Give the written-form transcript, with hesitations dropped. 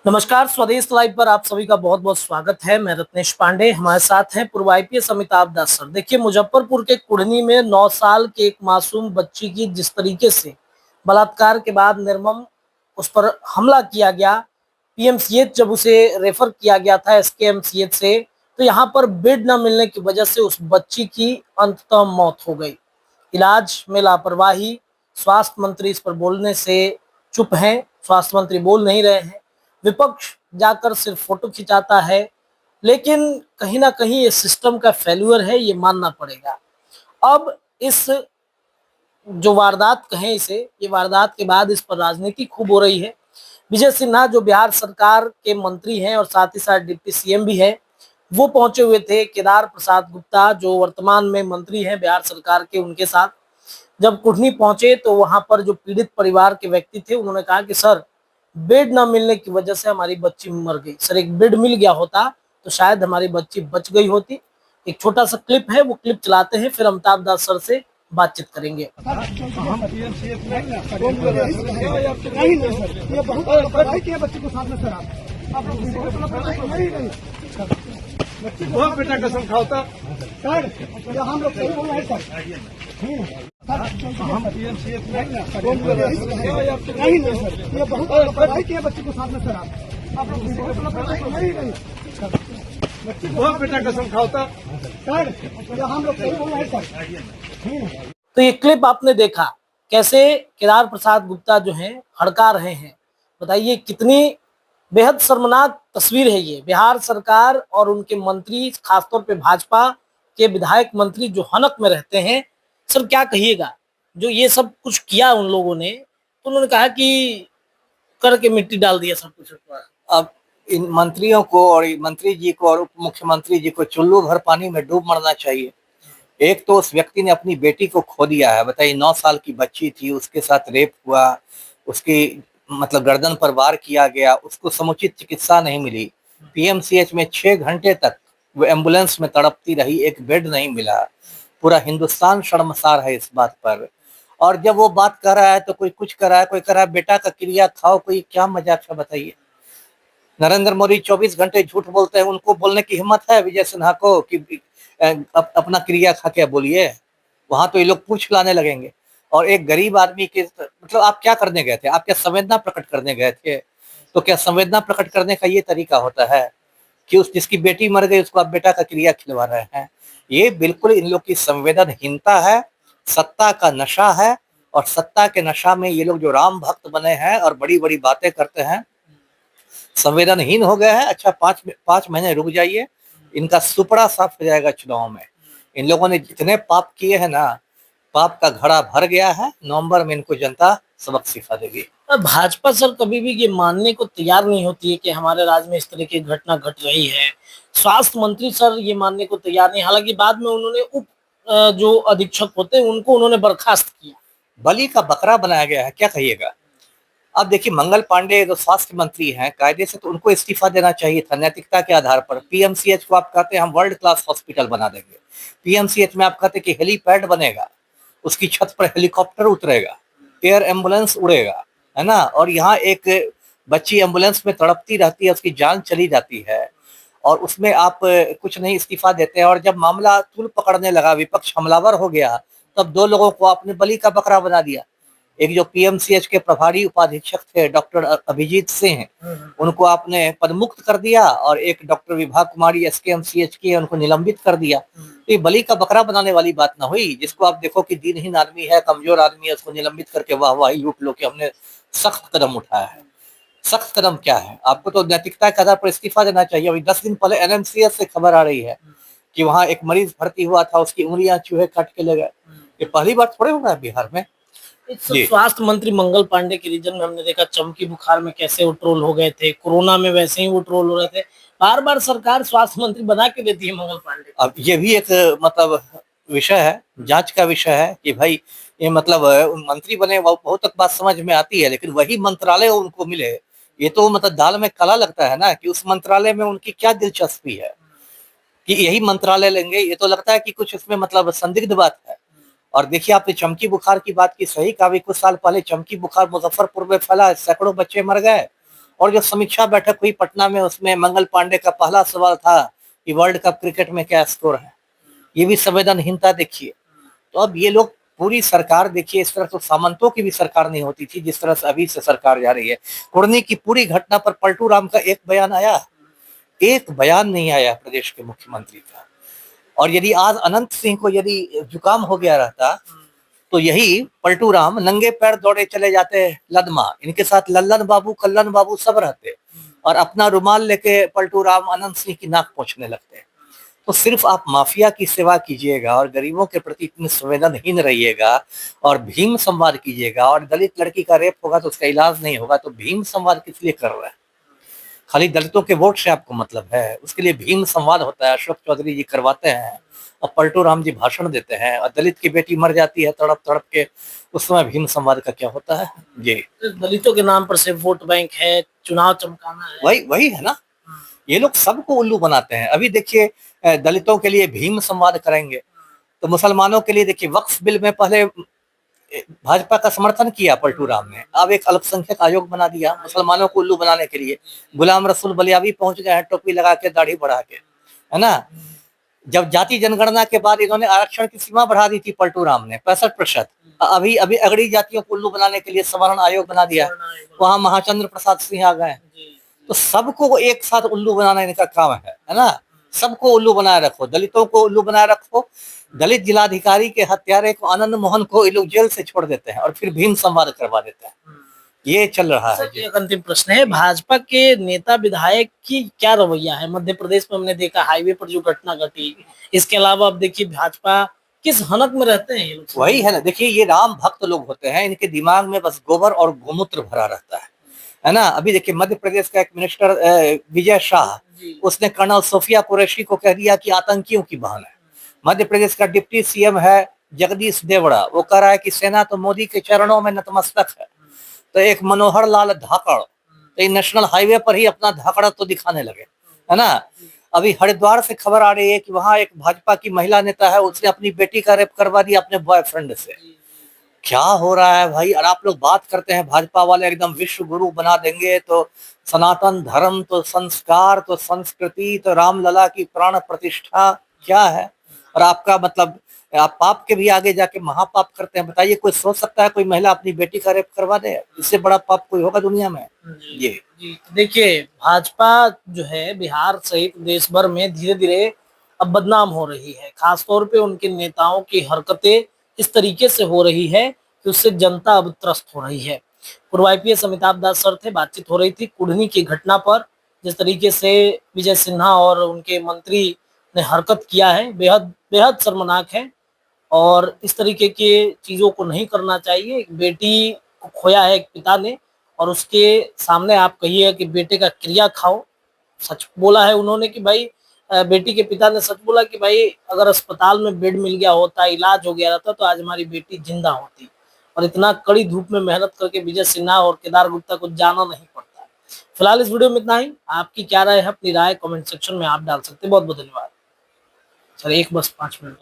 नमस्कार, स्वदेश लाइव पर आप सभी का बहुत बहुत स्वागत है। मैं रत्नेश पांडे, हमारे साथ हैं पूर्व आईपीएस अमिताभ दास सर। देखिए, मुजफ्फरपुर के कुढ़नी में 9 साल के एक मासूम बच्ची की जिस तरीके से बलात्कार के बाद निर्मम उस पर हमला किया गया, पीएमसीएच जब उसे रेफर किया गया था एसकेएमसीएच से, तो यहाँ पर बेड न मिलने की वजह से उस बच्ची की अंततः मौत हो गई। इलाज में लापरवाही, स्वास्थ्य मंत्री इस पर बोलने से चुप हैं, स्वास्थ्य मंत्री बोल नहीं रहे हैं, विपक्ष जाकर सिर्फ फोटो खिंचाता है। लेकिन कहीं ना कहीं ये सिस्टम का फेल्यूर है, ये मानना पड़ेगा। अब इस जो वारदात कहें इसे, ये वारदात के बाद इस पर राजनीति खूब हो रही है। विजय सिन्हा जो बिहार सरकार के मंत्री हैं और साथ ही साथ डिप्टी सीएम भी है, वो पहुंचे हुए थे। केदार प्रसाद गुप्ता जो वर्तमान में मंत्री हैं बिहार सरकार के, उनके साथ जब कुढ़नी पहुंचे तो वहां पर जो पीड़ित परिवार के व्यक्ति थे, उन्होंने कहा कि सर, बेड न मिलने की वजह से हमारी बच्ची मर गई। सर, एक बेड मिल गया होता तो शायद हमारी बच्ची बच गई होती। एक छोटा सा क्लिप है, वो क्लिप चलाते हैं, फिर अमिताभ दास सर से बातचीत करेंगे। बहुत बेटा कसम खाओता सर, हम लोग सही बोल रहे हैं सर। हम पीएमसीएच नहीं सर, ये बहुत पढ़ाई किया बच्चे को साथ में सर। आप बहुत बेटा कसम खाओता सर, हम लोग सही बोल रहे हैं सर। तो ये क्लिप आपने देखा कैसे केदार प्रसाद गुप्ता जो हैं हड़का रहे हैं। बताइए कितनी बेहद शर्मनाक तस्वीर है ये। बिहार सरकार और उनके मंत्री, खासतौर पे भाजपा के विधायक मंत्री जो हनक में रहते हैं, सर क्या कहिएगा, जो ये सब कुछ किया उन लोगों ने, तो उन्होंने कहा कि करके मिट्टी डाल दिया सब कुछ। अब इन मंत्रियों को और मंत्री जी को और उप मुख्यमंत्री जी को चुल्लू भर पानी में डूब मरना चाहिए। एक तो उस व्यक्ति ने अपनी बेटी को खो दिया है। बताइए, 9 साल की बच्ची थी, उसके साथ रेप हुआ, उसकी मतलब गर्दन पर वार किया गया, उसको समुचित चिकित्सा नहीं मिली। पीएमसीएच में 6 घंटे तक वो एम्बुलेंस में तड़पती रही, एक बेड नहीं मिला। पूरा हिंदुस्तान शर्मसार है इस बात पर। और जब वो बात कर रहा है तो कोई कुछ कर रहा है, कोई कर रहा है बेटा का क्रिया खाओ, कोई क्या मजाक है बताइए। नरेंद्र मोदी 24 घंटे झूठ बोलते हैं, उनको बोलने की हिम्मत है विजय सिन्हा को कि अपना क्रिया खा के बोलिए। वहां तो ये लोग पूछ लाने लगेंगे। और एक गरीब आदमी के मतलब आप क्या करने गए थे? आप क्या संवेदना प्रकट करने गए थे? तो क्या संवेदना प्रकट करने का ये तरीका होता है कि उस जिसकी बेटी मर गई उसको आप बेटा का क्रिया खिलवा रहे हैं? ये बिल्कुल इन लोग की संवेदनहीनता है, सत्ता का नशा है। और सत्ता के नशा में ये लोग जो राम भक्त बने हैं और बड़ी बड़ी बातें करते हैं, संवेदनहीन हो गए हैं। अच्छा, 5 महीने रुक जाइए, इनका सुपड़ा साफ हो जाएगा चुनाव में। इन लोगों ने जितने पाप किए हैं ना, पाप का घड़ा भर गया है। नवंबर में इनको जनता सबक सिखा देगी। भाजपा सर कभी भी ये मानने को तैयार नहीं होती है कि हमारे राज्य में इस तरह की घटना घट रही है। स्वास्थ्य मंत्री सर ये मानने को तैयार नहीं, हालांकि बाद में उन्होंने जो अधीक्षक होते हैं उनको उन्होंने बर्खास्त किया। बलि का बकरा बनाया गया है, क्या कहिएगा। अब देखिए, मंगल पांडे जो स्वास्थ्य मंत्री हैं, कायदे से तो उनको इस्तीफा देना चाहिए था नैतिकता के आधार पर। पीएमसीएच को आप कहते हैं हम वर्ल्ड क्लास हॉस्पिटल बना देंगे, पीएमसीएच में आप कहते हैं कि हेलीपैड बनेगा, उसकी छत पर हेलीकॉप्टर उतरेगा, एयर एम्बुलेंस उड़ेगा, है ना। और यहाँ एक बच्ची एम्बुलेंस में तड़पती रहती है, उसकी जान चली जाती है, और उसमें आप कुछ नहीं इस्तीफा देते हैं। और जब मामला तूल पकड़ने लगा, विपक्ष हमलावर हो गया, तब 2 लोगों को आपने बलि का बकरा बना दिया। एक जो पीएमसीएच के प्रभारी उपाधीक्षक थे डॉक्टर अभिजीत सिंह, उनको आपने पदमुक्त कर दिया, और एक डॉक्टर विभा कुमारी एसकेएमसीएच की, उनको निलंबित कर दिया। तो ये बलि का बकरा बनाने वाली बात ना हुई। जिसको आप देखो कि दीनहीन आदमी है, कमजोर आदमी है, उसको निलंबित करके वाहवाही लूट लो कि हमने सख्त कदम उठाया है। सख्त कदम क्या है? आपको तो नैतिकता के आधार पर इस्तीफा देना चाहिए। अभी 10 दिन पहले एनएमसीएच से खबर आ रही है कि वहां एक मरीज भर्ती हुआ था, उसकी उंगलियां चूहे काट के ले गए। ये पहली बार थोड़े हो रहा है बिहार में। स्वास्थ्य मंत्री मंगल पांडे के रीजन में हमने देखा चमकी बुखार में कैसे वो ट्रोल हो गए थे, कोरोना में वैसे ही वो ट्रोल हो रहे थे। बार बार सरकार स्वास्थ्य मंत्री बना के देती है मंगल पांडे। अब ये भी एक मतलब विषय है, जांच का विषय है कि भाई ये मतलब मंत्री बने वो बहुत तक बात समझ में आती है, लेकिन वही मंत्रालय उनको मिले, ये तो मतलब दाल में काला लगता है ना। कि उस मंत्रालय में उनकी क्या दिलचस्पी है कि यही मंत्रालय लेंगे? ये तो लगता है कि कुछ उसमें मतलब संदिग्ध बात है। और देखिए, आपने चमकी बुखार की बात की, सही कहा। कुछ साल पहले चमकी बुखार मुजफ्फरपुर में फैला, सैकड़ों बच्चे मर गए। और जो समीक्षा बैठक हुई पटना में, उसमें मंगल पांडे का पहला सवाल था कि वर्ल्ड कप क्रिकेट में क्या स्कोर है। ये भी संवेदनहीनता देखिए। तो अब ये लोग पूरी सरकार देखिए, इस तरह तो सामंतों की भी सरकार नहीं होती थी जिस तरह से अभी से सरकार जा रही है। कुर्नी की पूरी घटना पर पलटू राम का एक बयान आया, एक बयान नहीं आया प्रदेश के मुख्यमंत्री का। और यदि आज अनंत सिंह को यदि जुकाम हो गया रहता तो यही पलटू राम नंगे पैर दौड़े चले जाते लदमा, इनके साथ लल्लन बाबू कल्लन बाबू सब रहते और अपना रुमाल लेके पलटू राम अनंत सिंह की नाक पोंछने लगते। तो सिर्फ आप माफिया की सेवा कीजिएगा और गरीबों के प्रति इतने संवेदनहीन रहिएगा और भीम संवाद कीजिएगा, और दलित लड़की का रेप होगा तो उसका इलाज नहीं होगा, तो भीम संवाद किस लिए कर रहा है? खाली दलितों के वोट से आपको मतलब है? उसके लिए भीम संवाद होता है, अशोक चौधरी जी करवाते हैं और पलटू राम जी भाषण देते हैं, और दलित की बेटी मर जाती है तड़प तड़प के, उस समय भीम संवाद का क्या होता है? जी दलितों के नाम पर सिर्फ वोट बैंक है, चुनाव चमकाना है। वही वही है ना, ये लोग सबको उल्लू बनाते हैं। अभी देखिए दलितों के लिए भीम संवाद करेंगे, तो मुसलमानों के लिए देखिए वक्फ बिल में पहले भाजपा का समर्थन किया पलटू राम ने, अब एक अल्पसंख्यक आयोग बना दिया मुसलमानों को उल्लू बनाने के लिए। गुलाम रसूल बलियावी पहुंच गए हैं टोपी लगा के दाढ़ी बढ़ा के, है ना। जब जाति जनगणना के बाद इन्होंने आरक्षण की सीमा बढ़ा दी थी पलटू राम ने 65%, अभी अभी अगड़ी जातियों को उल्लू बनाने के लिए सवर्ण आयोग बना दिया, वहां महाचंद्र प्रसाद सिंह आ गए। तो सबको एक साथ उल्लू बनाना इनका काम है ना। सबको उल्लू बनाए रखो, दलितों को उल्लू बनाए रखो। दलित जिलाधिकारी के हत्यारे को आनंद मोहन को ये लोग जेल से छोड़ देते हैं और फिर भीम संवाद करवा देते हैं। ये चल रहा है। एक अंतिम प्रश्न है, भाजपा के नेता विधायक की क्या रवैया है? मध्य प्रदेश में हमने देखा हाईवे पर जो घटना घटी, इसके अलावा अब देखिए भाजपा किस हनक में रहते हैं ये लोग? वही है ना, देखिए ये राम भक्त लोग होते हैं, इनके दिमाग में बस गोबर और गोमूत्र भरा रहता है ना। अभी देखिए मध्य प्रदेश का एक मिनिस्टर विजय शाह, उसने कर्नल सोफिया कुरैशी को कह दिया कि आतंकियों की बहन है। मध्य प्रदेश का डिप्टी सीएम है जगदीश देवड़ा, वो कह रहा है कि सेना तो मोदी के चरणों में नतमस्तक है। तो एक मनोहर लाल धाकड़ तो नेशनल हाईवे पर ही अपना धाकड़ा तो दिखाने लगे, है ना। अभी हरिद्वार से खबर आ रही है कि वहां एक भाजपा की महिला नेता है, उसने अपनी बेटी का रेप करवा दिया अपने बॉयफ्रेंड से। क्या हो रहा है भाई? और आप लोग बात करते हैं भाजपा वाले एकदम विश्व गुरु बना देंगे, तो सनातन धर्म, तो संस्कार, तो संस्कृति, तो रामलला की प्राण प्रतिष्ठा क्या है? और आपका मतलब आप पाप के भी आगे जाके महापाप करते हैं। बताइए, कोई सोच सकता है कोई महिला अपनी बेटी का रेप करवा दे? इससे बड़ा पाप कोई होगा दुनिया में? जी देखिए, भाजपा जो है बिहार सहित देश भर में धीरे धीरे अब बदनाम हो रही है। खासतौर पे उनके नेताओं की हरकतें इस तरीके से हो रही है कि उससे जनता अब त्रस्त हो रही है। पूर्व आईपीएस अमिताभ दास सर थे, बातचीत हो रही थी कुढ़नी की घटना पर। जिस तरीके से विजय सिन्हा और उनके मंत्री ने हरकत किया है, बेहद बेहद शर्मनाक है और इस तरीके के चीजों को नहीं करना चाहिए। एक बेटी को खोया है एक पिता ने, और उसके सामने आप कहिए कि बेटे का क्रिया खाओ। सच बोला है उन्होंने कि भाई, बेटी के पिता ने सच बोला कि भाई अगर अस्पताल में बेड मिल गया होता, इलाज हो गया रहता, तो आज हमारी बेटी जिंदा होती। और इतना कड़ी धूप में मेहनत करके विजय सिन्हा और केदार गुप्ता को जाना नहीं पड़ता। फिलहाल इस वीडियो में इतना ही। आपकी क्या राय है? अपनी राय कमेंट सेक्शन में आप डाल सकते हैं। बहुत बहुत धन्यवाद सर। 1 बस 5 मिनट।